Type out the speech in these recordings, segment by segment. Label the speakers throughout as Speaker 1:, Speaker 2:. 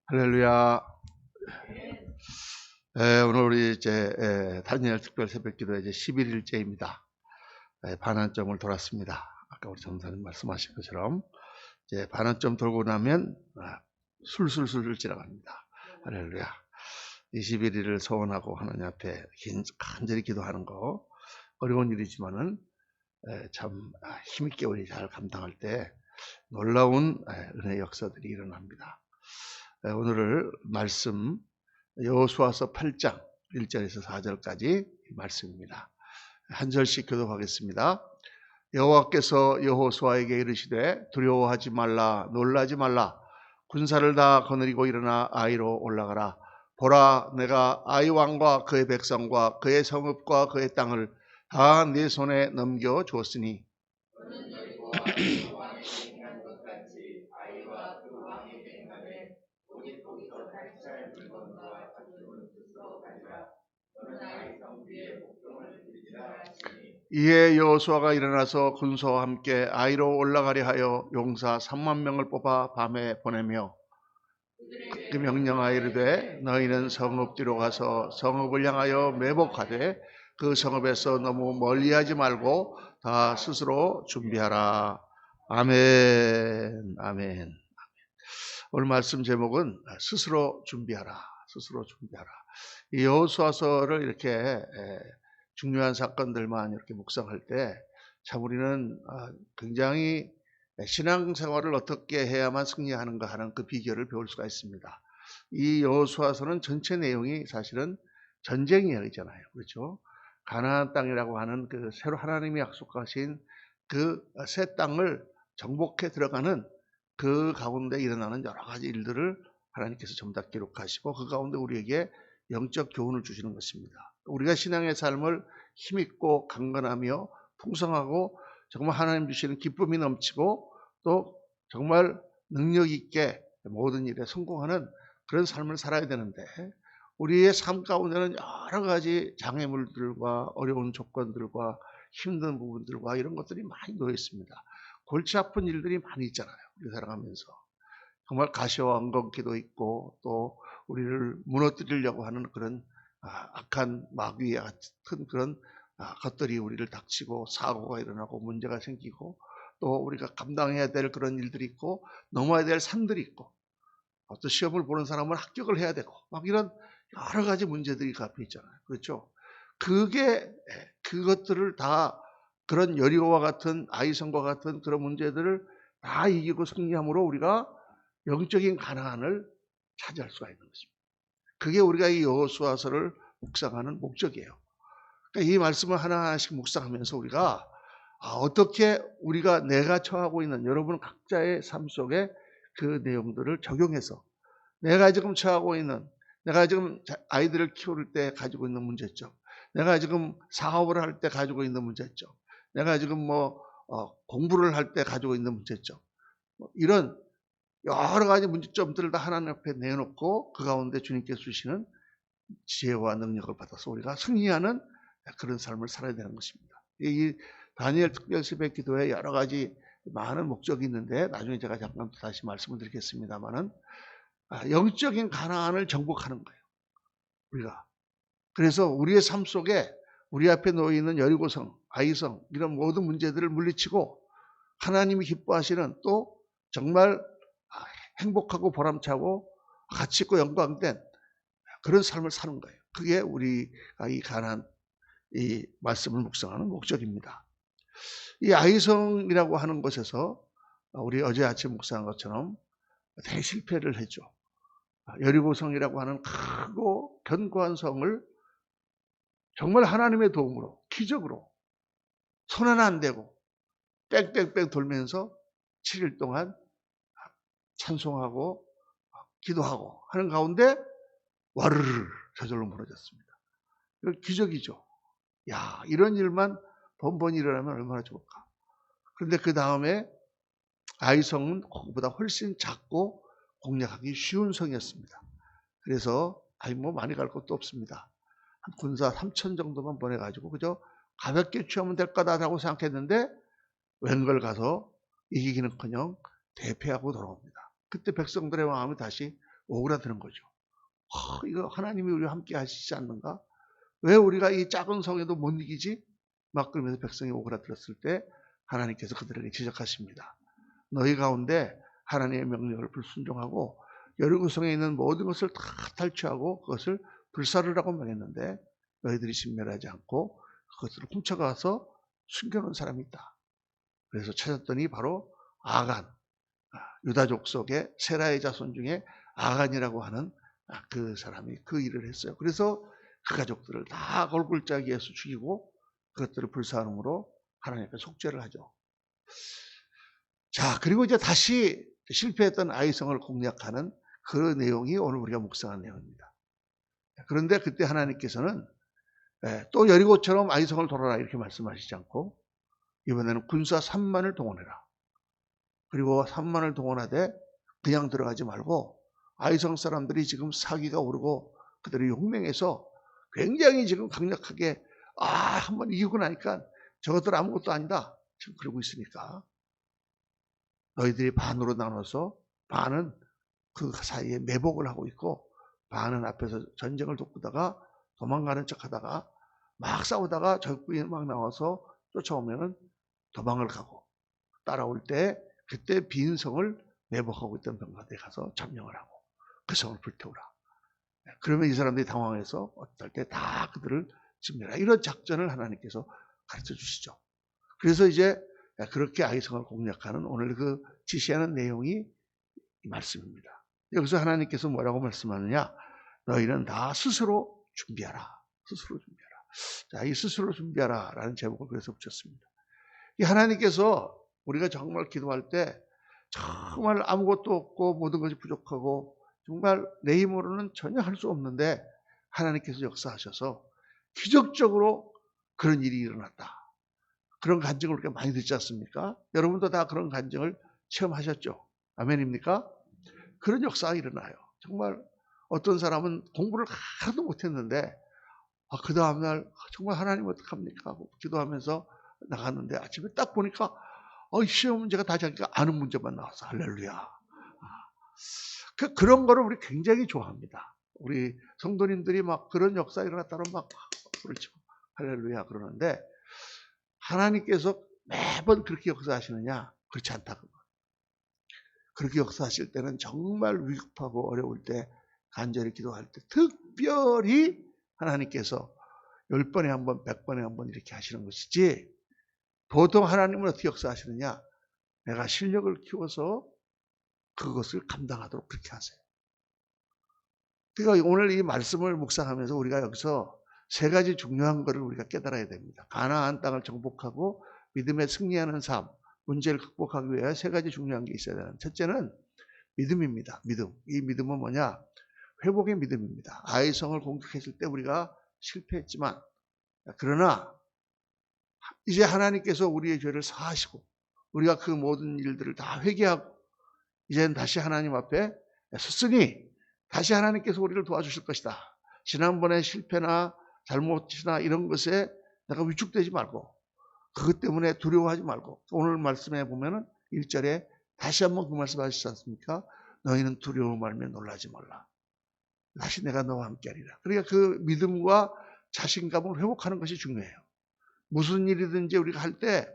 Speaker 1: 할렐루야. 오늘 우리 이제 다니엘 특별 새벽기도 이제 11일째입니다. 반환점을 돌았습니다. 아까 우리 전사님 말씀하신 것처럼 이제 반환점 돌고 나면 술술술 지나갑니다. 할렐루야. 21일을 소원하고 하나님 앞에 간절히 기도하는 거 어려운 일이지만은 참 힘있게 우리 잘 감당할 때 놀라운 은혜 역사들이 일어납니다. 오늘 말씀 여호수아서 8장 1절에서 4절까지 말씀입니다. 한 절씩 교독하겠습니다. 여호와께서 여호수아에게 이르시되 두려워하지 말라 놀라지 말라 군사를 다 거느리고 일어나 아이로 올라가라. 보라 내가 아이 왕과 그의 백성과 그의 성읍과 그의 땅을 다 네 손에 넘겨 주었으니 이에 여호수아가 일어나서 군사와 함께 아이로 올라가려 하여 용사 3만 명을 뽑아 밤에 보내며 그 명령하여 이르되 너희는 성읍 뒤로 가서 성읍을 향하여 매복하되 그 성읍에서 너무 멀리하지 말고 다 스스로 준비하라. 아멘. 아멘. 오늘 말씀 제목은 스스로 준비하라. 스스로 준비하라. 이 여호수아서를 이렇게 중요한 사건들만 이렇게 묵상할 때 참 우리는 굉장히 신앙생활을 어떻게 해야만 승리하는가 하는 그 비결을 배울 수가 있습니다. 이 여호수아서는 전체 내용이 사실은 전쟁 이야기잖아요. 그렇죠? 가나안 땅이라고 하는 그 새로 하나님이 약속하신 그 새 땅을 정복해 들어가는 그 가운데 일어나는 여러 가지 일들을 하나님께서 전부 다 기록하시고 그 가운데 우리에게 영적 교훈을 주시는 것입니다. 우리가 신앙의 삶을 힘있고 강건하며 풍성하고 정말 하나님 주시는 기쁨이 넘치고 또 정말 능력 있게 모든 일에 성공하는 그런 삶을 살아야 되는데 우리의 삶 가운데는 여러 가지 장애물들과 어려운 조건들과 힘든 부분들과 이런 것들이 많이 놓여 있습니다. 골치 아픈 일들이 많이 있잖아요. 우리 살아가면서. 정말 가시와 엉겅퀴도 있고 또 우리를 무너뜨리려고 하는 그런 악한 마귀 같은 그런 것들이 우리를 닥치고 사고가 일어나고 문제가 생기고 또 우리가 감당해야 될 그런 일들이 있고 넘어야 될 산들이 있고 또 시험을 보는 사람은 합격을 해야 되고 막 이런 여러 가지 문제들이 앞에 있잖아요. 그렇죠? 그것들을 다 그런 여리고와 같은 아이성과 같은 그런 문제들을 다 이기고 승리함으로 우리가 영적인 가나안을 차지할 수가 있는 것입니다. 그게 우리가 이 여호수아서를 묵상하는 목적이에요. 그러니까 이 말씀을 하나하나씩 묵상하면서 우리가 어떻게 우리가 내가 처하고 있는 여러분 각자의 삶 속에 그 내용들을 적용해서 내가 지금 처하고 있는 내가 지금 아이들을 키울 때 가지고 있는 문제점, 내가 지금 사업을 할 때 가지고 있는 문제점, 내가 지금 공부를 할 때 가지고 있는 문제점, 이런 여러 가지 문제점들을 다 하나님 앞에 내놓고 그 가운데 주님께서 주시는 지혜와 능력을 받아서 우리가 승리하는 그런 삶을 살아야 되는 것입니다. 이 다니엘 특별 새벽 기도에 여러 가지 많은 목적이 있는데 나중에 제가 잠깐 다시 말씀을 드리겠습니다만은 영적인 가나안을 정복하는 거예요. 우리가. 그래서 우리의 삶 속에 우리 앞에 놓여 있는 여리고성, 아이성 이런 모든 문제들을 물리치고 하나님이 기뻐하시는 또 정말 행복하고 보람차고 가치 있고 영광된 그런 삶을 사는 거예요. 그게 우리가 이 가나안 이 말씀을 묵상하는 목적입니다. 이 아이성이라고 하는 곳에서 우리 어제 아침 묵상한 것처럼 대실패를 했죠. 여리고성이라고 하는 크고 견고한 성을 정말 하나님의 도움으로 기적으로 손 하나 안 대고 뺑뺑뺑 돌면서 7일 동안 찬송하고 기도하고 하는 가운데 와르르 저절로 무너졌습니다. 기적이죠. 야, 이런 일만 번번이 일어나면 얼마나 좋을까. 그런데 그 다음에 아이성은 그보다 훨씬 작고 공략하기 쉬운 성이었습니다. 그래서 많이 갈 것도 없습니다. 한 군사 3천 정도만 보내가지고 그저 가볍게 취하면 될 거다라고 생각했는데 웬걸 가서 이기기는커녕 대패하고 돌아옵니다. 그때 백성들의 마음이 다시 오그라드는 거죠. 이거 하나님이 우리와 함께 하시지 않는가? 왜 우리가 이 작은 성에도 못 이기지? 막 그러면서 백성이 오그라들었을 때 하나님께서 그들에게 지적하십니다. 너희 가운데 하나님의 명령을 불순종하고 여리고성에 있는 모든 것을 다 탈취하고 그것을 불사르라고 명했는데 너희들이 진멸하지 않고 그것을 훔쳐가서 숨겨놓은 사람이 있다. 그래서 찾았더니 바로 아간, 유다족 속의 세라의 자손 중에 아간이라고 하는 그 사람이 그 일을 했어요. 그래서 그 가족들을 다 골골짜기에서 죽이고 그것들을 불사함으로 하나님께 속죄를 하죠. 자, 그리고 이제 다시 실패했던 아이성을 공략하는 그 내용이 오늘 우리가 묵상한 내용입니다. 그런데 그때 하나님께서는 또 여리고처럼 아이성을 돌아라 이렇게 말씀하시지 않고 이번에는 군사 3만을 동원해라. 그리고 3만을 동원하되 그냥 들어가지 말고 아이성 사람들이 지금 사기가 오르고 그들이 용맹해서 굉장히 지금 강력하게 한번 이기고 나니까 저것들 아무것도 아니다. 지금 그러고 있으니까 너희들이 반으로 나눠서 반은 그 사이에 매복을 하고 있고 반은 앞에서 전쟁을 돕다가 도망가는 척하다가 막 싸우다가 적군이 막 나와서 쫓아오면은 도망을 가고 따라올 때 그때 빈 성을 매복하고 있던 병사들이 가서 점령을 하고 그 성을 불태우라. 그러면 이 사람들이 당황해서 어떨 때 다 그들을 진멸하라. 이런 작전을 하나님께서 가르쳐 주시죠. 그래서 이제 그렇게 아이성을 공략하는 오늘 그 지시하는 내용이 이 말씀입니다. 여기서 하나님께서 뭐라고 말씀하느냐? 너희는 다 스스로 준비하라. 스스로 준비하라. 자, 이 스스로 준비하라 라는 제목을 그래서 붙였습니다. 이 하나님께서 우리가 정말 기도할 때 정말 아무것도 없고 모든 것이 부족하고 정말 내 힘으로는 전혀 할 수 없는데 하나님께서 역사하셔서 기적적으로 그런 일이 일어났다. 그런 간증을 우리가 많이 듣지 않습니까? 여러분도 다 그런 간증을 체험하셨죠? 아멘입니까? 그런 역사가 일어나요. 정말 어떤 사람은 공부를 하나도 못했는데 그 다음날 정말 하나님 어떡합니까? 하고 기도하면서 나갔는데 아침에 딱 보니까 시험 문제가 다 자기가 아는 문제만 나와서 할렐루야. 그런 거를 우리 굉장히 좋아합니다. 우리 성도님들이 막 그런 역사 일어났다면 막 그렇죠. 할렐루야 그러는데 하나님께서 매번 그렇게 역사하시느냐? 그렇지 않다. 그렇게 역사하실 때는 정말 위급하고 어려울 때 간절히 기도할 때 특별히 하나님께서 10번에 한 번, 100번에 한 번 이렇게 하시는 것이지 보통 하나님은 어떻게 역사하시느냐? 내가 실력을 키워서 그것을 감당하도록 그렇게 하세요. 그러니까 오늘 이 말씀을 묵상하면서 우리가 여기서 세 가지 중요한 것을 우리가 깨달아야 됩니다. 가나안 땅을 정복하고 믿음에 승리하는 삶, 문제를 극복하기 위해 세 가지 중요한 게 있어야 되는. 첫째는 믿음입니다. 믿음. 이 믿음은 뭐냐? 회복의 믿음입니다. 아이성을 공격했을 때 우리가 실패했지만 그러나 이제 하나님께서 우리의 죄를 사하시고 우리가 그 모든 일들을 다 회개하고 이제는 다시 하나님 앞에 섰으니 다시 하나님께서 우리를 도와주실 것이다. 지난번에 실패나 잘못이나 이런 것에 내가 위축되지 말고 그것 때문에 두려워하지 말고 오늘 말씀에 보면은 1절에 다시 한번 그 말씀 하시지 않습니까? 너희는 두려워 말며 놀라지 말라. 다시 내가 너와 함께 하리라. 그러니까 그 믿음과 자신감을 회복하는 것이 중요해요. 무슨 일이든지 우리가 할 때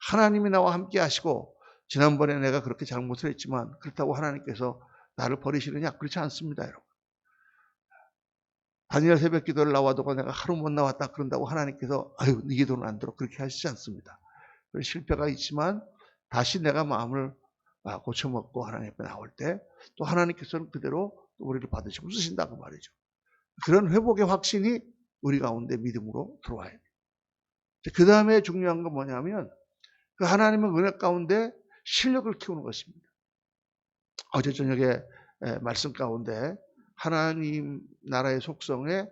Speaker 1: 하나님이 나와 함께 하시고 지난번에 내가 그렇게 잘못을 했지만 그렇다고 하나님께서 나를 버리시느냐? 그렇지 않습니다, 여러분. 다니엘 새벽 기도를 나와도 내가 하루 못 나왔다 그런다고 하나님께서 네 기도는 안 들어 그렇게 하시지 않습니다. 실패가 있지만 다시 내가 마음을 고쳐먹고 하나님 앞에 나올 때 또 하나님께서는 그대로 우리를 받으시고 쓰신다고 말이죠. 그런 회복의 확신이 우리 가운데 믿음으로 들어와야 돼요. 그 다음에 중요한 건 뭐냐면 그 하나님의 은혜 가운데 실력을 키우는 것입니다. 어제 저녁에 말씀 가운데 하나님 나라의 속성의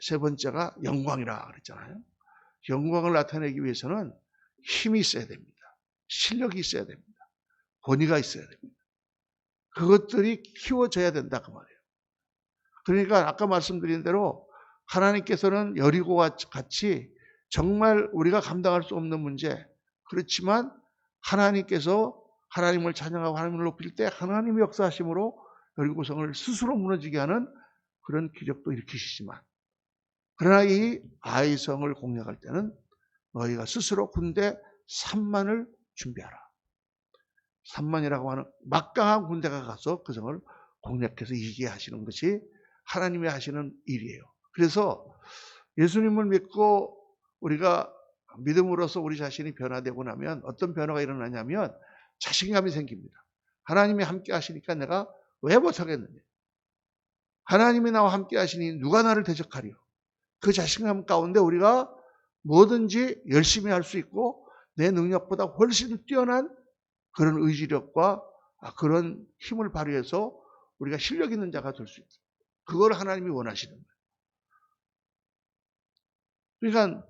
Speaker 1: 세 번째가 영광이라 그랬잖아요. 영광을 나타내기 위해서는 힘이 있어야 됩니다. 실력이 있어야 됩니다. 권위가 있어야 됩니다. 그것들이 키워져야 된다 그 말이에요. 그러니까 아까 말씀드린 대로 하나님께서는 여리고와 같이 정말 우리가 감당할 수 없는 문제 그렇지만 하나님께서 하나님을 찬양하고 하나님을 높일 때 하나님의 역사하심으로 여리고성을 스스로 무너지게 하는 그런 기적도 일으키시지만, 그러나 이 아이성을 공략할 때는 너희가 스스로 군대 3만을 준비하라. 3만이라고 하는 막강한 군대가 가서 그 성을 공략해서 이기게 하시는 것이 하나님이 하시는 일이에요. 그래서 예수님을 믿고 우리가 믿음으로써 우리 자신이 변화되고 나면 어떤 변화가 일어나냐면 자신감이 생깁니다. 하나님이 함께 하시니까 내가 왜 못하겠느냐. 하나님이 나와 함께 하시니 누가 나를 대적하리요. 그 자신감 가운데 우리가 뭐든지 열심히 할 수 있고 내 능력보다 훨씬 뛰어난 그런 의지력과 그런 힘을 발휘해서 우리가 실력 있는 자가 될 수 있다. 그걸 하나님이 원하시는 거예요. 그러니까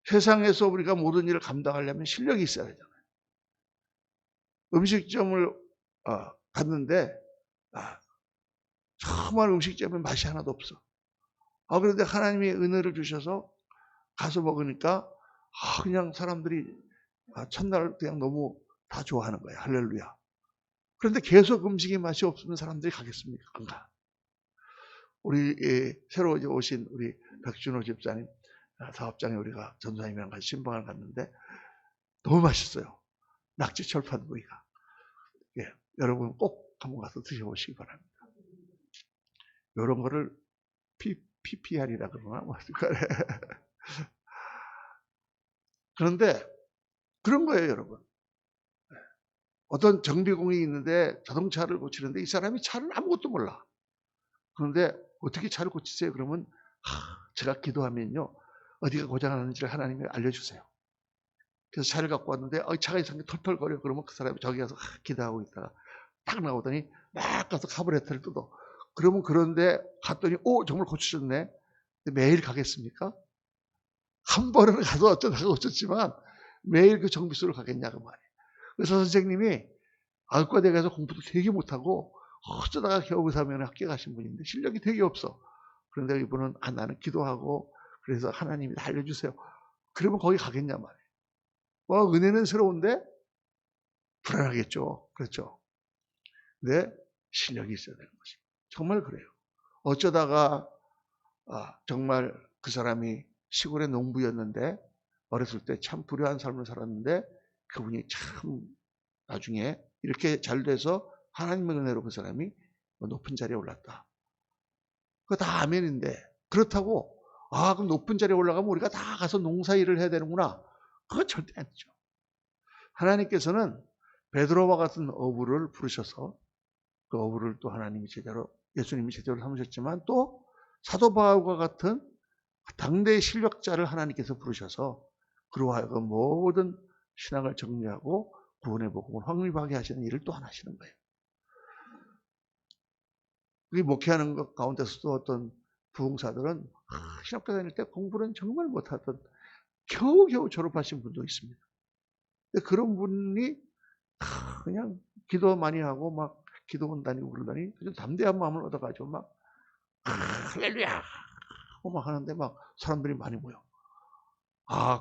Speaker 1: 세상에서 우리가 모든 일을 감당하려면 실력이 있어야 되잖아요. 음식점을 갔는데 정말 음식점에 맛이 하나도 없어. 그런데 하나님이 은혜를 주셔서 가서 먹으니까 그냥 사람들이 첫날 그냥 너무 다 좋아하는 거예요. 할렐루야. 그런데 계속 음식이 맛이 없으면 사람들이 가겠습니까? 안 가. 우리 새로 오신 우리 백준호 집사님 사업장에 우리가 전사님이랑 같이 신방을 갔는데 너무 맛있어요. 낙지 철판 구이가. 예, 여러분 꼭 한번 가서 드셔보시기 바랍니다. 이런 거를 PPR이라 그러나? 그런데 그런 거예요, 여러분. 어떤 정비공이 있는데 자동차를 고치는데 이 사람이 차를 아무것도 몰라. 그런데 어떻게 차를 고치세요? 그러면 제가 기도하면요. 어디가 고장나는지를 하나님이 알려주세요. 그래서 차를 갖고 왔는데 차가 이상하게 털털거려. 그러면 그 사람이 저기 가서 기도하고 있다가 딱 나오더니 막 가서 카브레터를 뜯어. 그러면 그런데 갔더니 정말 고쳐졌네. 매일 가겠습니까? 한 번은 가서 어쩌다가 고쳤지만 매일 그 정비소를 가겠냐고 말이에요. 그래서 선생님이 알과대에 가서 공부도 되게 못하고 어쩌다가 겨우 사면 학교 가신 분인데 실력이 되게 없어. 그런데 이분은 나는 기도하고 그래서 하나님이 알려주세요. 그러면 거기 가겠냐 말이에요. 은혜는 새로운데 불안하겠죠. 그렇죠. 근데 실력이 있어야 되는 것입니다. 정말 그래요. 어쩌다가 정말 그 사람이 시골의 농부였는데 어렸을 때 참 불효한 삶을 살았는데 그분이 참 나중에 이렇게 잘 돼서 하나님의 은혜로 그 사람이 높은 자리에 올랐다. 그거 다 아멘인데 그렇다고 그럼 높은 자리에 올라가면 우리가 다 가서 농사일을 해야 되는구나. 그건 절대 아니죠. 하나님께서는 베드로와 같은 어부를 부르셔서 그 어부를 또 하나님이 제자로 예수님이 제자로 삼으셨지만 또 사도 바울과 같은 당대의 실력자를 하나님께서 부르셔서 그로 하여금 모든 신앙을 정리하고 구원의 복음을 확립하게 하시는 일을 또한 하시는 거예요. 우리 목회하는 것 가운데서도 어떤 부흥사들은 신학교 다닐 때 공부는 정말 못하던 겨우겨우 졸업하신 분도 있습니다. 근데 그런 분이 그냥 기도 많이 하고 막 기도원 다니고 그러더니 아주 담대한 마음을 얻어가지고 막 할렐루야 하고 막 하는데 막 사람들이 많이 모여.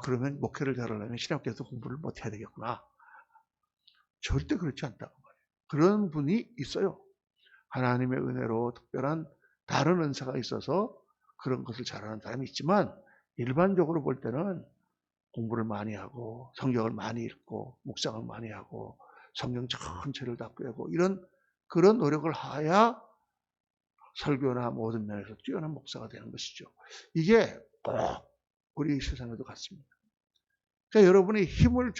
Speaker 1: 그러면 목회를 잘하려면 신학교에서 공부를 못해야 되겠구나. 절대 그렇지 않다고 말해요. 그런 분이 있어요. 하나님의 은혜로 특별한 다른 은사가 있어서 그런 것을 잘하는 사람이 있지만 일반적으로 볼 때는 공부를 많이 하고 성경을 많이 읽고 묵상을 많이 하고 성경 전체를 다 꿰고 이런 그런 노력을 하야 설교나 모든 면에서 뛰어난 목사가 되는 것이죠. 이게 꼭 우리 세상에도 같습니다. 그러니까 여러분이 힘을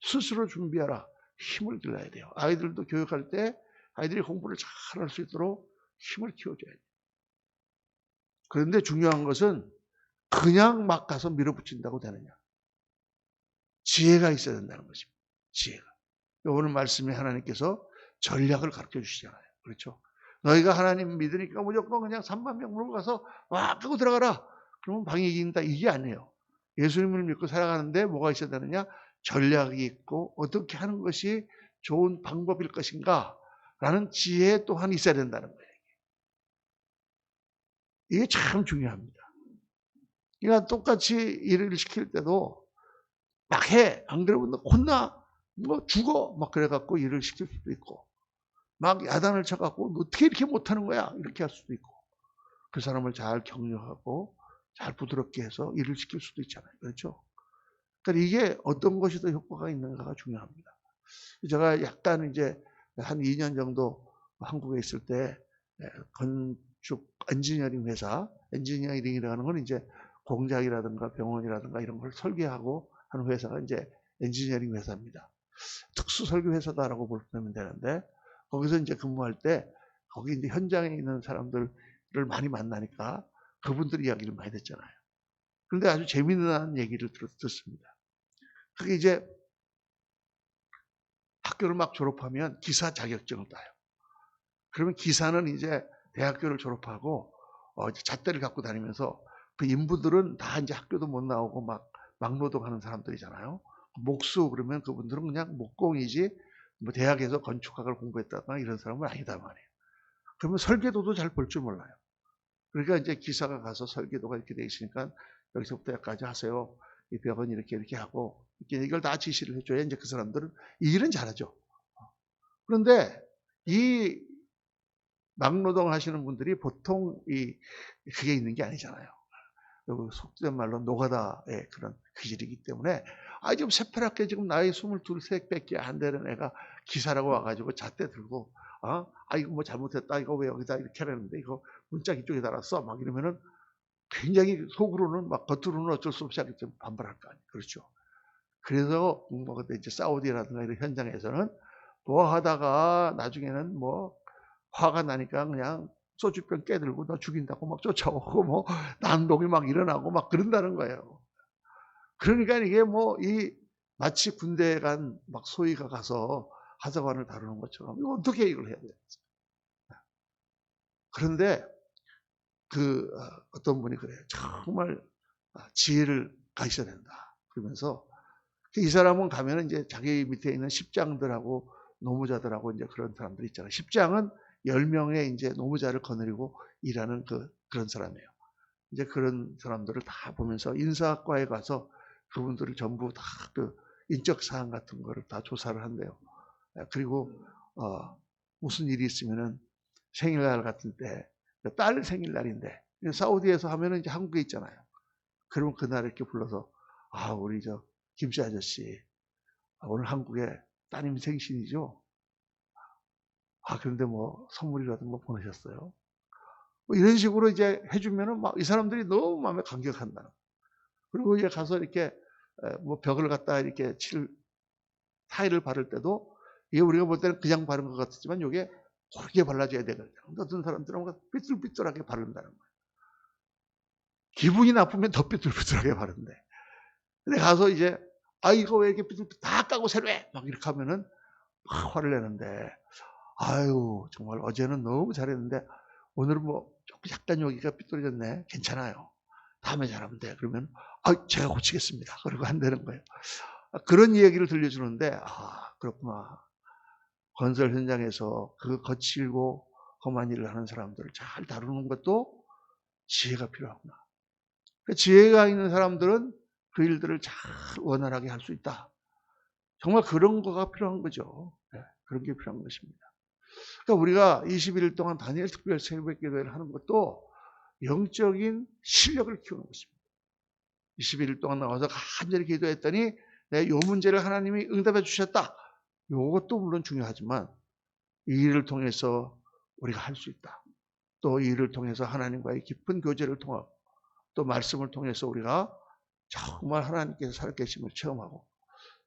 Speaker 1: 스스로 준비하라. 힘을 길러야 돼요. 아이들도 교육할 때 아이들이 공부를 잘 할 수 있도록 힘을 키워줘야 돼요. 그런데 중요한 것은 그냥 막 가서 밀어붙인다고 되느냐. 지혜가 있어야 된다는 것입니다. 지혜가. 오늘 말씀에 하나님께서 전략을 가르쳐 주시잖아요. 그렇죠? 너희가 하나님 믿으니까 무조건 그냥 3만 명 물고 가서 와 끄고 들어가라. 그러면 방이 이긴다. 이게 아니에요. 예수님을 믿고 살아가는데 뭐가 있어야 되느냐? 전략이 있고 어떻게 하는 것이 좋은 방법일 것인가 라는 지혜 또한 있어야 된다는 거예요. 이게 참 중요합니다. 그러니까 똑같이 일을 시킬 때도 막 해. 안 그러면 혼나. 뭐 죽어. 막 그래갖고 일을 시킬 수도 있고. 막 야단을 쳐갖고 너 어떻게 이렇게 못하는 거야? 이렇게 할 수도 있고 그 사람을 잘 격려하고 잘 부드럽게 해서 일을 시킬 수도 있잖아요. 그렇죠? 그러니까 이게 어떤 것이 더 효과가 있는가가 중요합니다. 제가 약간 이제 한 2년 정도 한국에 있을 때 건축 엔지니어링 회사, 엔지니어링이라는 건 이제 공장이라든가 병원이라든가 이런 걸 설계하고 하는 회사가 이제 엔지니어링 회사입니다. 특수 설계 회사다라고 보면 되는데 거기서 이제 근무할 때 거기 이제 현장에 있는 사람들을 많이 만나니까 그분들 이야기를 많이 듣잖아요. 그런데 아주 재미난 얘기를 듣습니다. 그게 이제 학교를 막 졸업하면 기사 자격증을 따요. 그러면 기사는 이제 대학교를 졸업하고 잣대를 갖고 다니면서 그 인부들은 다 이제 학교도 못 나오고 막 막노동하는 사람들이잖아요. 목수 그러면 그분들은 그냥 목공이지 뭐 대학에서 건축학을 공부했다거나 이런 사람은 아니다 말이에요. 그러면 설계도도 잘 볼 줄 몰라요. 그러니까 이제 기사가 가서 설계도가 이렇게 돼 있으니까 여기서부터 여기까지 하세요. 이 벽은 이렇게 하고 이렇게 이걸 다 지시를 해줘야 이제 그 사람들은 이 일은 잘하죠. 그런데 이 막노동 하시는 분들이 보통 그게 있는 게 아니잖아요. 속된 말로 노가다의 그런 기질이기 때문에 좀 새파랗게 지금 나이 22, 3밖에 안 되는 애가 기사라고 와가지고 잣대 들고 이거 뭐 잘못했다 이거 왜 여기다 이렇게 하려는데 이거 문짝 이쪽에 달았어 막 이러면은 굉장히 속으로는 막 겉으로는 어쩔 수 없이 하겠지만 반발할 거 아니에요. 그렇죠. 그래서 뭐 그때 이제 사우디라든가 이런 현장에서는 뭐 하다가 나중에는 뭐 화가 나니까 그냥 소주병 깨들고 너 죽인다고 막 쫓아오고 뭐 난동이 막 일어나고 막 그런다는 거예요. 그러니까 이게 뭐 마치 군대에 간 막 소위가 가서 하사관을 다루는 것처럼 이거 어떻게 이걸 해야 돼요? 그런데 어떤 분이 그래요. 정말 지혜를 가지셔야 된다. 그러면서 이 사람은 가면은 이제 자기 밑에 있는 십장들하고 노무자들하고 이제 그런 사람들 있잖아요. 십장은 10명의 이제 노무자를 거느리고 일하는 그런 사람이에요. 이제 그런 사람들을 다 보면서 인사학과에 가서 그분들을 전부 다 인적 사항 같은 거를 다 조사를 한대요. 그리고 무슨 일이 있으면은 생일날 같은 때 딸 생일날인데 사우디에서 하면은 이제 한국에 있잖아요. 그러면 그날 이렇게 불러서 우리 김씨 아저씨 오늘 한국에 따님 생신이죠. 그런데 뭐 선물이라도 뭐 보내셨어요. 뭐 이런 식으로 이제 해주면은 막 이 사람들이 너무 마음에 감격한다. 그리고 이제 가서 이렇게 뭐 벽을 갖다 이렇게 타일을 바를 때도 이게 우리가 볼 때는 그냥 바른 것 같지만 이게 고르게 발라줘야 되거든요. 어떤 사람들은 삐뚤삐뚤하게 바른다는 거예요. 기분이 나쁘면 더 삐뚤삐뚤하게 바른대. 근데 가서 이제 이거 왜 이렇게 삐뚤삐뚤 다 까고 새로 해! 막 이렇게 하면은 막 화를 내는데 정말 어제는 너무 잘했는데 오늘은 뭐 조금 약간 여기가 삐뚤어졌네. 괜찮아요. 다음에 잘하면 돼. 그러면 제가 고치겠습니다. 그러고 한다는 거예요. 그런 얘기를 들려주는데 그렇구나. 건설 현장에서 그 거칠고 험한 일을 하는 사람들을 잘 다루는 것도 지혜가 필요하구나. 그 지혜가 있는 사람들은 그 일들을 잘 원활하게 할 수 있다. 정말 그런 거가 필요한 거죠. 그런 게 필요한 것입니다. 그러니까 우리가 21일 동안 다니엘 특별 새벽 기도회를 하는 것도 영적인 실력을 키우는 것입니다. 21일 동안 나와서 간절히 기도했더니 요 문제를 하나님이 응답해 주셨다. 이것도 물론 중요하지만 이 일을 통해서 우리가 할 수 있다. 또 이 일을 통해서 하나님과의 깊은 교제를 통하고 또 말씀을 통해서 우리가 정말 하나님께서 살아계심을 체험하고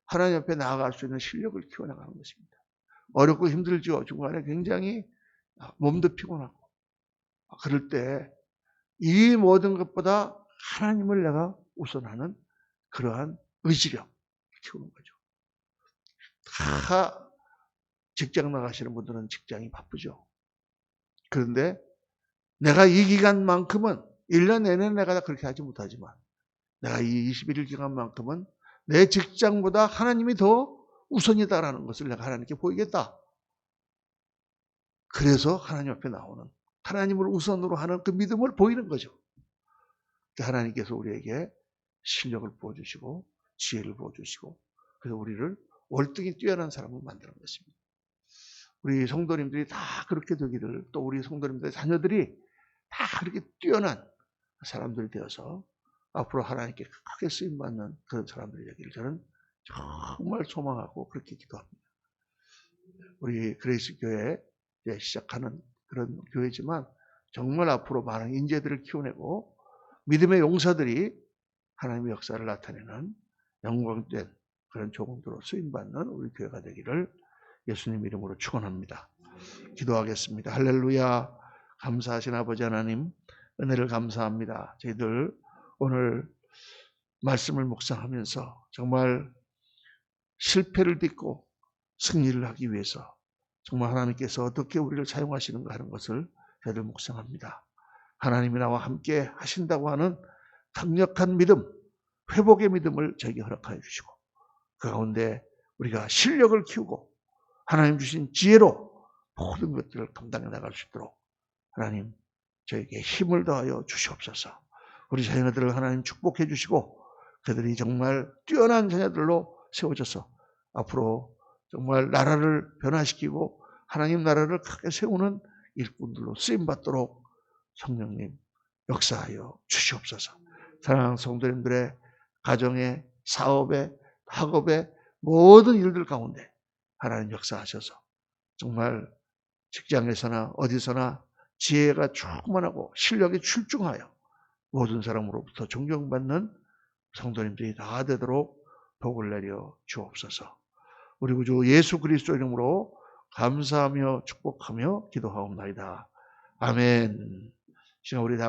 Speaker 1: 하나님 앞에 나아갈 수 있는 실력을 키워나가는 것입니다. 어렵고 힘들죠. 중간에 굉장히 몸도 피곤하고 그럴 때 이 모든 것보다 하나님을 내가 우선하는 그러한 의지력 키우는 거죠. 다 직장 나가시는 분들은 직장이 바쁘죠. 그런데 내가 이 기간만큼은 1년 내내 내가 그렇게 하지 못하지만 내가 이 21일 기간만큼은 내 직장보다 하나님이 더 우선이다라는 것을 내가 하나님께 보이겠다. 그래서 하나님 앞에 나오는 하나님을 우선으로 하는 그 믿음을 보이는 거죠. 하나님께서 우리에게 실력을 부어주시고 지혜를 부어주시고 그래서 우리를 월등히 뛰어난 사람을 만드는 것입니다. 우리 성도님들이 다 그렇게 되기를, 또 우리 성도님들의 자녀들이 다 그렇게 뛰어난 사람들이 되어서 앞으로 하나님께 크게 쓰임받는 그런 사람들이 되기를 저는 정말 소망하고 그렇게 기도합니다. 우리 그레이스 교회 시작하는 그런 교회지만 정말 앞으로 많은 인재들을 키워내고 믿음의 용사들이 하나님의 역사를 나타내는 영광된 그런 조공도로 쓰임받는 우리 교회가 되기를 예수님 이름으로 축원합니다. 기도하겠습니다. 할렐루야. 감사하신 아버지 하나님, 은혜를 감사합니다. 저희들 오늘 말씀을 묵상하면서 정말 실패를 딛고 승리를 하기 위해서 정말 하나님께서 어떻게 우리를 사용하시는가 하는 것을 저희들 묵상합니다. 하나님이 나와 함께 하신다고 하는 강력한 믿음, 회복의 믿음을 저에게 허락하여 주시고 그 가운데 우리가 실력을 키우고 하나님 주신 지혜로 모든 것들을 감당해 나갈 수 있도록 하나님 저에게 힘을 더하여 주시옵소서. 우리 자녀들을 하나님 축복해 주시고 그들이 정말 뛰어난 자녀들로 세워져서 앞으로 정말 나라를 변화시키고 하나님 나라를 크게 세우는 일꾼들로 쓰임받도록 성령님 역사하여 주시옵소서. 사랑하는 성도님들의 가정에, 사업에, 학업에 모든 일들 가운데 하나님 역사하셔서 정말 직장에서나 어디서나 지혜가 충만하고 실력이 출중하여 모든 사람으로부터 존경받는 성도님들이 다 되도록 복을 내려 주옵소서. 우리 구주 예수 그리스도 이름으로 감사하며 축복하며 기도하옵나이다. 아멘. 지금 우리 다